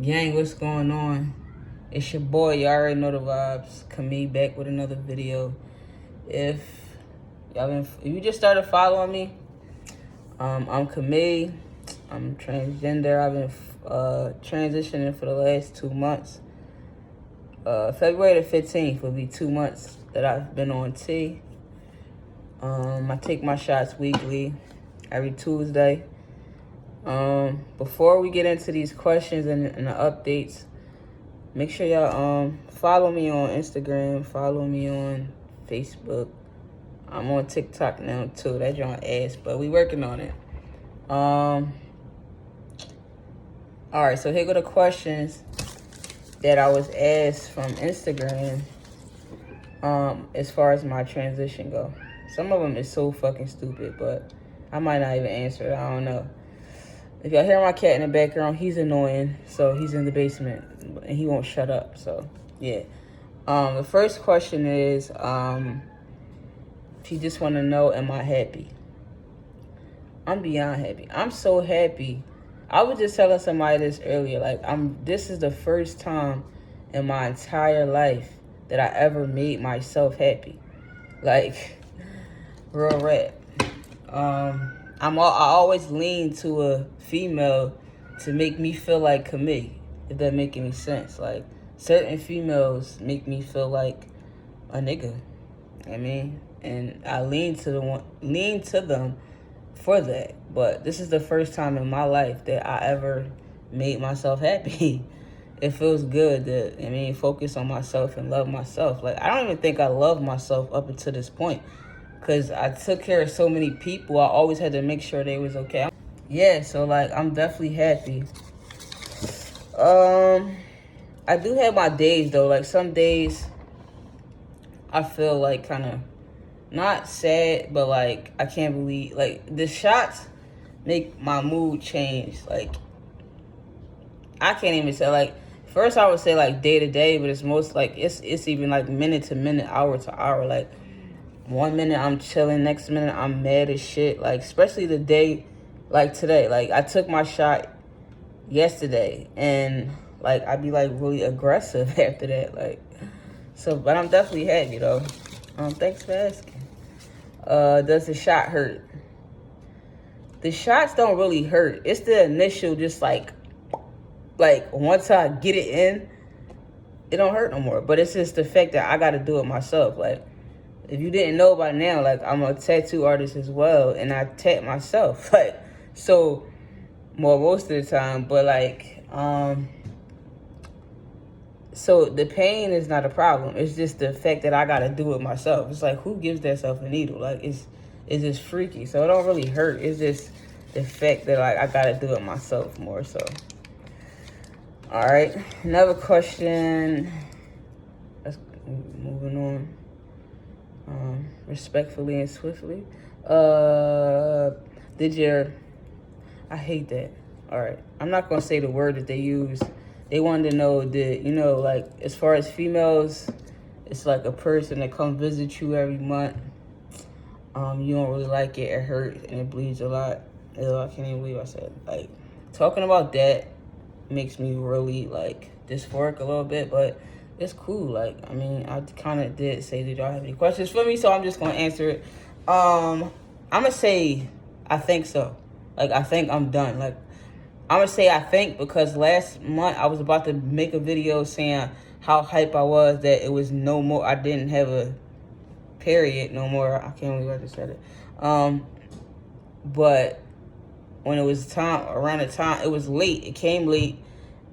Gang, what's going on? It's your boy, you already know the vibes. Camille back with another video. If you just started following me, I'm Camille. I'm transgender. I've been transitioning for the last 2 months. February the 15th will be 2 months that I've been on T. I take my shots weekly, every Tuesday. Before we get into these questions and the updates, make sure y'all follow me on Instagram, follow me on Facebook. I'm on TikTok now too. That's your ass, but we working on it. All right, so here go the questions that I was asked from Instagram. As far as my transition go, some of them is so fucking stupid, but I might not even answer it. I don't know. If y'all hear my cat in the background, he's annoying, so he's in the basement, and he won't shut up, so, yeah. The first question is, he just want to know, am I happy? I'm beyond happy. I'm so happy. I was just telling somebody this earlier, like, this is the first time in my entire life that I ever made myself happy. Like, real rap. I always lean to a female to make me feel like Camille, if that make any sense. Like, certain females make me feel like a nigga. I mean, and I lean to them for that. But this is the first time in my life that I ever made myself happy. It feels good to, focus on myself and love myself. Like, I don't even think I love myself up until this point. Because I took care of so many people, I always had to make sure they was okay. Yeah, so, like, I'm definitely happy. I do have my days, though. Like, some days I feel, like, kind of not sad, but, like, I can't believe, like, the shots make my mood change. Like, I can't even say, like, first I would say, like, day to day, but it's most, like, it's even, like, minute to minute, hour to hour, like, 1 minute I'm chilling, next minute I'm mad as shit. Like, especially the day, like today. Like, I took my shot yesterday, and, like, I'd be, like, really aggressive after that. Like, so, but I'm definitely happy, though. Thanks for asking. Does the shot hurt? The shots don't really hurt. It's the initial, just, like, once I get it in, it don't hurt no more. But it's just the fact that I got to do it myself. Like, if you didn't know by now, like, I'm a tattoo artist as well, and I tat myself, like, so, most of the time, but, like, so the pain is not a problem. It's just the fact that I gotta do it myself. It's like, who gives themselves a needle? Like, it's just freaky, so it don't really hurt. It's just the fact that, like, I gotta do it myself more, so. All right, another question. Let's moving on. Respectfully and swiftly. I hate that. All right. I'm not going to say the word that they use. They wanted to know that, like, as far as females, it's like a person that comes visit you every month. You don't really like it. It hurts and it bleeds a lot. Ew, I can't even believe I said it. Like, talking about that makes me really, like, dysphoric a little bit, but it's cool. Like, I kind of did say, did y'all have any questions for me? So I'm just going to answer it. I'm going to say, I think so. Like, I think I'm done. Like, I'm going to say I think because last month I was about to make a video saying how hype I was that it was no more. I didn't have a period no more. I can't believe I just said it. But when it was time, around the time, it was late. It came late.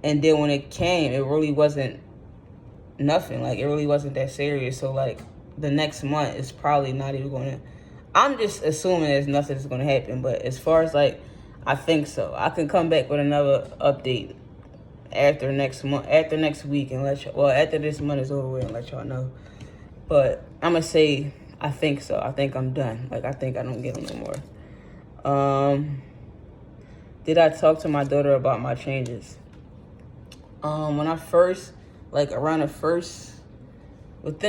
And then when it came, it really wasn't nothing. Like, it really wasn't that serious. So, like, the next month is probably not even going to, I'm just assuming there's nothing that's going to happen. But as far as, like, I think so. I can come back with another update after next week and let y'all, well, after this month is over with and let y'all know. But I'm going to say I think so. I think I'm done. Like, I think I don't get them no more. Did I talk to my daughter about my changes? When I first, like, within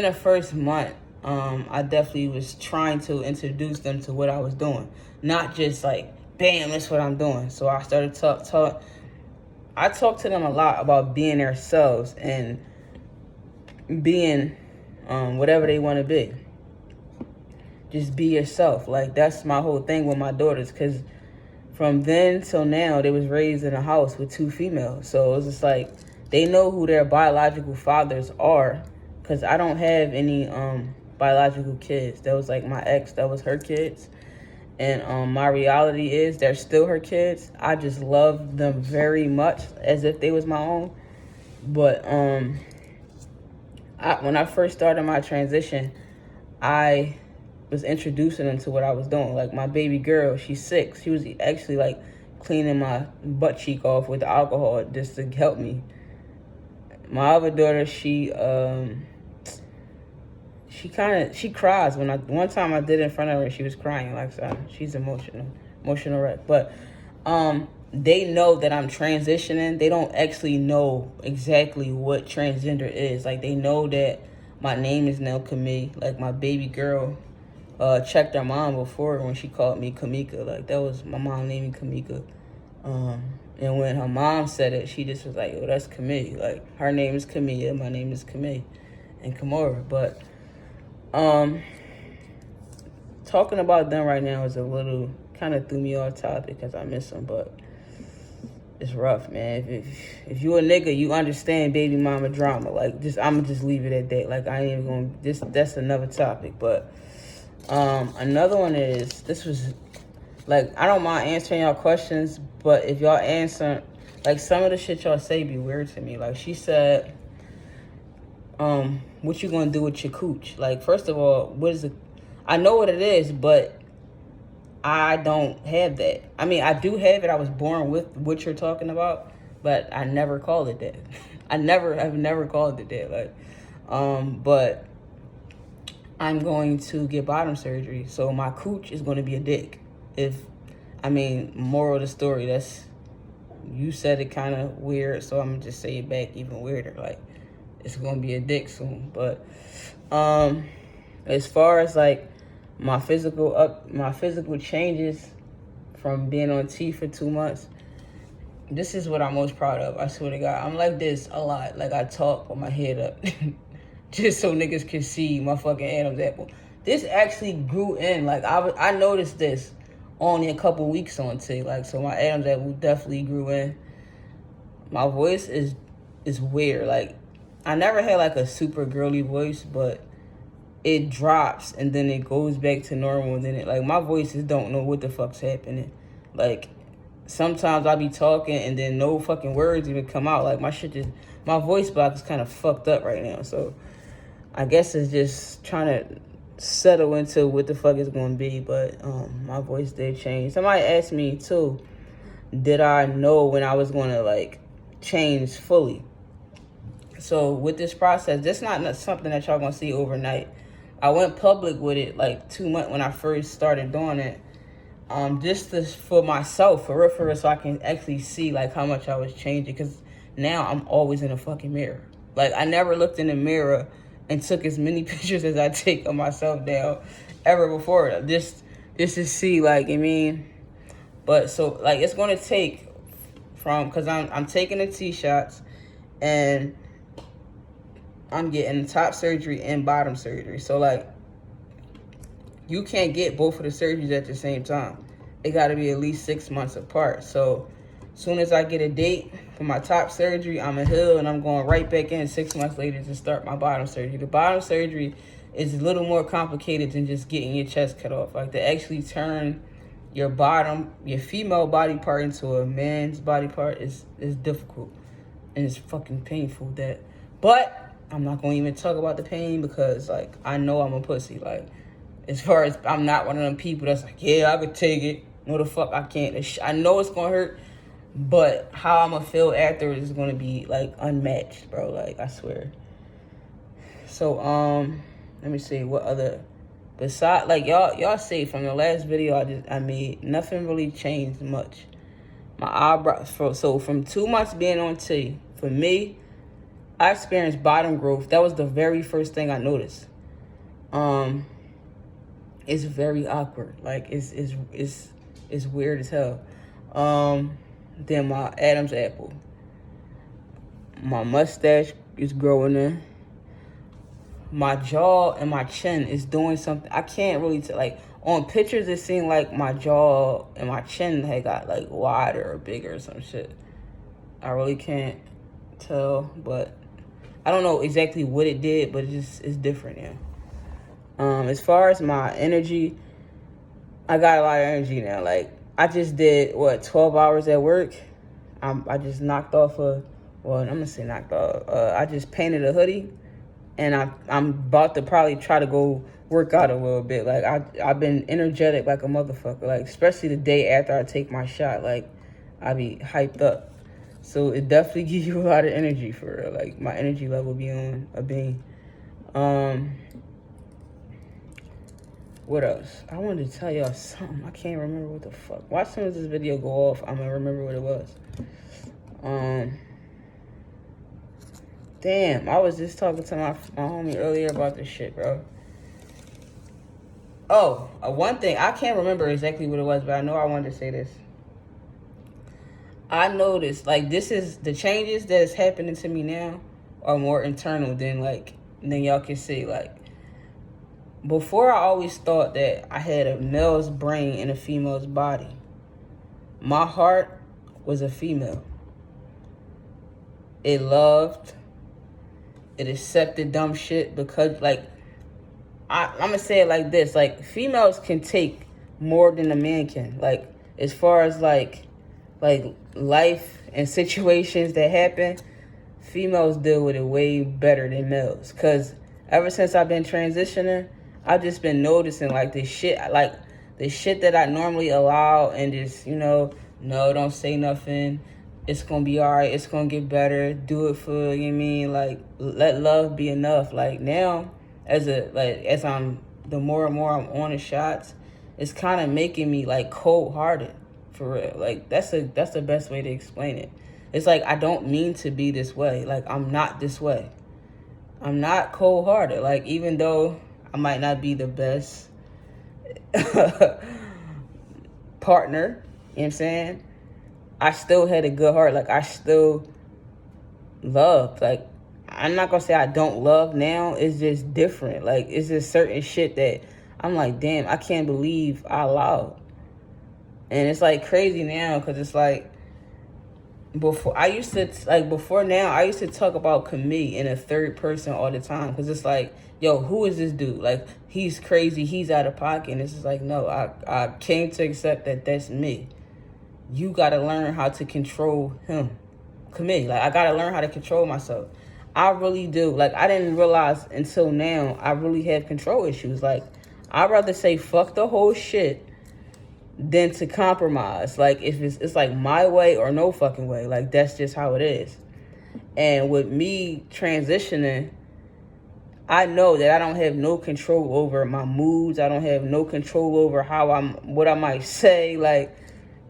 the first month, I definitely was trying to introduce them to what I was doing. Not just, like, bam, that's what I'm doing. So I started I talk to them a lot about being themselves and being whatever they want to be. Just be yourself. Like, that's my whole thing with my daughters, because from then till now, they was raised in a house with 2 females. So it's just like, they know who their biological fathers are, because I don't have any biological kids. That was like my ex, that was her kids. And my reality is they're still her kids. I just love them very much as if they was my own. But when I first started my transition, I was introducing them to what I was doing. Like, my baby girl, she's 6. She was actually like cleaning my butt cheek off with the alcohol just to help me. My other daughter, she cries when one time I did it in front of her, she was crying. Like, so she's emotional wreck. But they know that I'm transitioning. They don't actually know exactly what transgender is. Like, they know that my name is now Camille. Like, my baby girl checked her mom before when she called me Kamika. Like, that was my mom naming Kamika. And when her mom said it, she just was like, "Oh, that's Camille." Like, her name is Camilla, my name is Camille and Kamora. But talking about them right now is a little kind of threw me off topic because I miss them, but it's rough, man. If you a nigga, you understand baby mama drama. Like, I'ma just leave it at that. Like, I ain't even gonna. That's another topic. But another one is, this was like, I don't mind answering y'all questions, but if y'all answer, like, some of the shit y'all say be weird to me. Like, she said, what you gonna do with your cooch? Like, first of all, what is it? I know what it is, but I don't have that. I mean, I do have it. I was born with what you're talking about, but I never called it that. I've never called it that. Like, but I'm going to get bottom surgery, so my cooch is going to be a dick. Moral of the story, you said it kind of weird, so I'm gonna just say it back even weirder. Like, it's gonna be a dick soon. But as far as like my physical changes from being on T for 2 months, this is what I'm most proud of. I swear to God, I'm like this a lot. Like, I talk with my head up just so niggas can see my fucking Adam's apple. This actually grew in. Like, I noticed this only a couple weeks on T. Like, so my Adam's apple definitely grew in. My voice is weird. Like, I never had like a super girly voice, but it drops and then it goes back to normal. And then like, my voice just don't know what the fuck's happening. Like, sometimes I be talking and then no fucking words even come out. Like, my voice box is kind of fucked up right now. So I guess it's just trying to settle into what the fuck it's gonna be. But my voice did change. Somebody asked me too, did I know when I was gonna like change fully? So with this process, this not something that y'all gonna see overnight. I went public with it like 2 months when I first started doing it. Just for myself, for real, so I can actually see like how much I was changing. Because now I'm always in a fucking mirror. Like, I never looked in the mirror and took as many pictures as I take of myself now ever before. Just to see, like, I mean. But so like, it's gonna take because I'm taking the T shots and I'm getting top surgery and bottom surgery. So like, you can't get both of the surgeries at the same time. It got to be at least 6 months apart. So as soon as I get a date for my top surgery, I'm a heal and I'm going right back in 6 months later to start my bottom surgery. The bottom surgery is a little more complicated than just getting your chest cut off. Like, to actually turn your female body part into a man's body part is difficult. And it's fucking painful. But I'm not going to even talk about the pain because, like, I know I'm a pussy. Like, as far as, I'm not one of them people that's like, yeah, I could take it. No, the fuck I can't. I know it's going to hurt, but how I'm going to feel afterwards is going to be, like, unmatched, bro. Like, I swear. So, let me see what other, besides, like, y'all see from the last video I made, nothing really changed much. My eyebrows, so from 2 months being on T, for me, I experienced bottom growth. That was the very first thing I noticed. It's very awkward. Like, it's weird as hell. Then my Adam's apple. My mustache is growing in. My jaw and my chin is doing something. I can't really like on pictures. It seemed like my jaw and my chin had got like wider or bigger or some shit. I really can't tell, but I don't know exactly what it did, but it's different now. As far as my energy, I got a lot of energy now. Like I just did 12 hours at work. I just knocked off I'm gonna say knocked off. I just painted a hoodie. And I'm about to probably try to go work out a little bit. Like, I've been energetic like a motherfucker. Like, especially the day after I take my shot. Like, I be hyped up. So, it definitely gives you a lot of energy, for real. Like, my energy level be on a beam. What else? I wanted to tell y'all something. I can't remember what the fuck. Watch some of this video go off. I'm going to remember what it was. Damn, I was just talking to my homie earlier about this shit, bro. Oh, one thing. I can't remember exactly what it was, but I know I wanted to say this. I noticed, like, this is the changes that is happening to me now are more internal than y'all can see. Like, before I always thought that I had a male's brain in a female's body. My heart was a female. It loved. It accepted dumb shit because, like, I'm gonna say it like this: like, females can take more than a man can. Like, as far as like life and situations that happen, females deal with it way better than males. Cause ever since I've been transitioning, I've just been noticing the shit that I normally allow and just no, don't say nothing. It's gonna be all right. It's gonna get better. Do it for, you know what I mean? Like, let love be enough. Like, now, the more and more I'm on the shots, it's kind of making me like cold-hearted, for real. Like, that's the best way to explain it. It's like I don't mean to be this way. Like, I'm not this way. I'm not cold-hearted. Like, even though I might not be the best partner, you know what I'm saying? I still had a good heart. Like, I still loved. Like, I'm not gonna say I don't love now. It's just different. Like, it's just certain shit that I'm like, damn, I can't believe I allowed. And it's like crazy now because it's like before now I used to talk about Camille in a third person all the time because it's like, yo, who is this dude? Like, he's crazy. He's out of pocket. And it's just like, no, I came to accept that that's me. You got to learn how to control him. Camille, like, I got to learn how to control myself. I really do. Like, I didn't realize until now I really have control issues. Like, I'd rather say fuck the whole shit than to compromise. Like, if it's like my way or no fucking way. Like, that's just how it is. And with me transitioning, I know that I don't have no control over my moods. I don't have no control over what I might say. Like,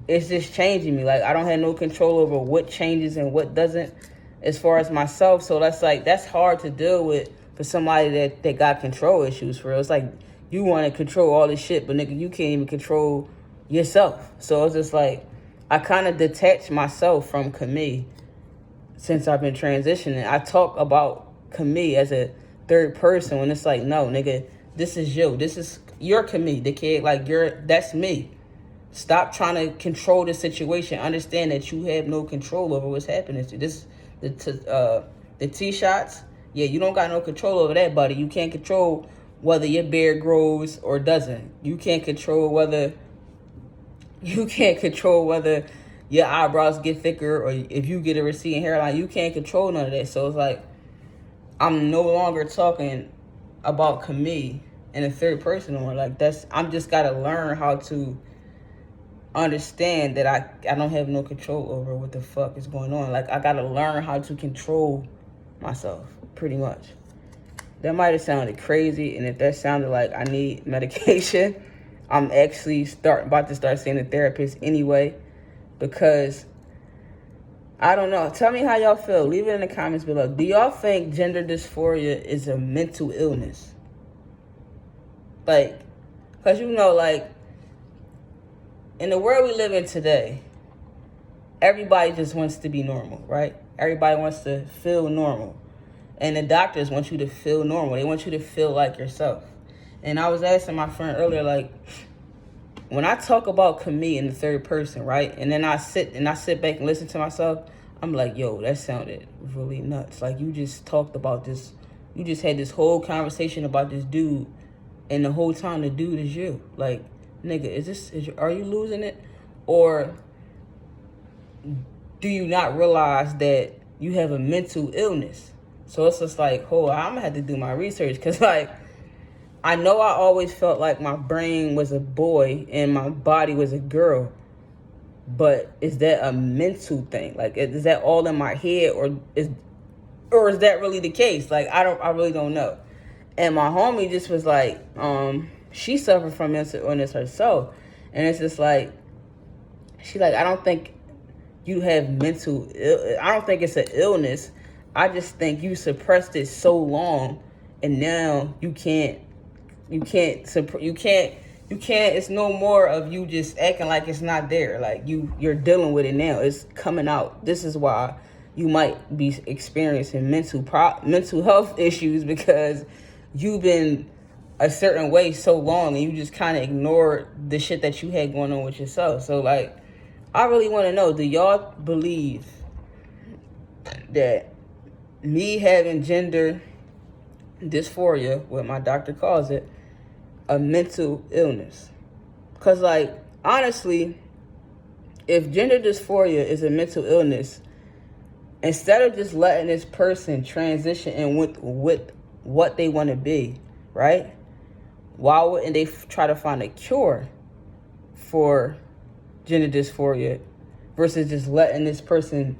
it's just changing me. Like, I don't have no control over what changes and what doesn't as far as myself. So that's hard to deal with for somebody that got control issues, for real. It's like you want to control all this shit, but nigga, you can't even control yourself. So it's just like I kind of detached myself from Camille since I've been transitioning. I talk about Camille as a third person when it's like, no, nigga, this is you. This is your Camille, the kid. Like, that's me. Stop trying to control the situation. Understand that you have no control over what's happening to you. The tee shots, yeah, you don't got no control over that, buddy. You can't control whether your beard grows or doesn't. You can't control whether your eyebrows get thicker or if you get a receding hairline. You can't control none of that. So it's like I'm no longer talking about Camille in a third person or like I'm just gotta learn how to understand that I don't have no control over what the fuck is going on. Like, I gotta learn how to control myself, pretty much. That might have sounded crazy, and if that sounded like I need medication, I'm actually about to start seeing a therapist anyway, because I don't know. Tell me how y'all feel. Leave it in the comments below. Do y'all think gender dysphoria is a mental illness? Like, because like, in the world we live in today, everybody just wants to be normal, right? Everybody wants to feel normal. And the doctors want you to feel normal. They want you to feel like yourself. And I was asking my friend earlier, like, when I talk about me in the third person, right? And then I sit back and listen to myself, I'm like, yo, that sounded really nuts. Like, you just talked about this. You just had this whole conversation about this dude, and the whole time the dude is you. Like, nigga, are you losing it? Or do you not realize that you have a mental illness? So it's just like, I'm gonna have to do my research, because, like, I know I always felt like my brain was a boy and my body was a girl, but is that a mental thing? Like, is that all in my head, or is that really the case? Like, I really don't know. And my homie just was like, she suffered from mental illness herself, and it's just like, she like, I don't think you have I don't think it's an illness. I just think you suppressed it so long, and now you can't, it's no more of you just acting like it's not there. Like, you're dealing with it now. It's coming out. This is why you might be experiencing mental health issues, because you've been a certain way so long, and you just kind of ignored the shit that you had going on with yourself. So, like, I really want to know, do y'all believe that me having gender dysphoria, what my doctor calls it, a mental illness? Because, like, honestly, if gender dysphoria is a mental illness, instead of just letting this person transition in with what they want to be, right? Why wouldn't they try to find a cure for gender dysphoria versus just letting this person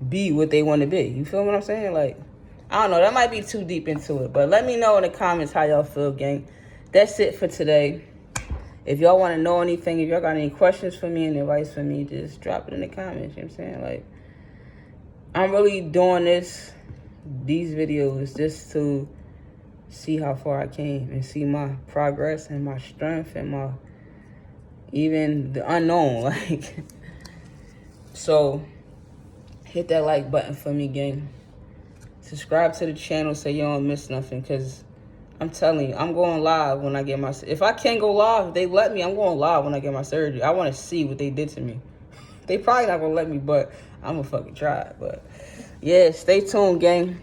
be what they want to be? You feel what I'm saying? Like, I don't know. That might be too deep into it, but let me know in the comments how y'all feel, gang. That's it for today. If y'all want to know anything, if y'all got any questions for me and advice for me, just drop it in the comments. You know what I'm saying? Like, I'm really doing these videos just to see how far I came and see my progress and my strength and my, even the unknown. Like, so hit that like button for me, gang. Subscribe to the channel so you don't miss nothing, because I'm telling you, I'm going live when I get my... If I can't go live, if they let me, I'm going live when I get my surgery. I want to see what they did to me. They probably not going to let me, but I'm going to fucking try it. But, yeah, stay tuned, gang.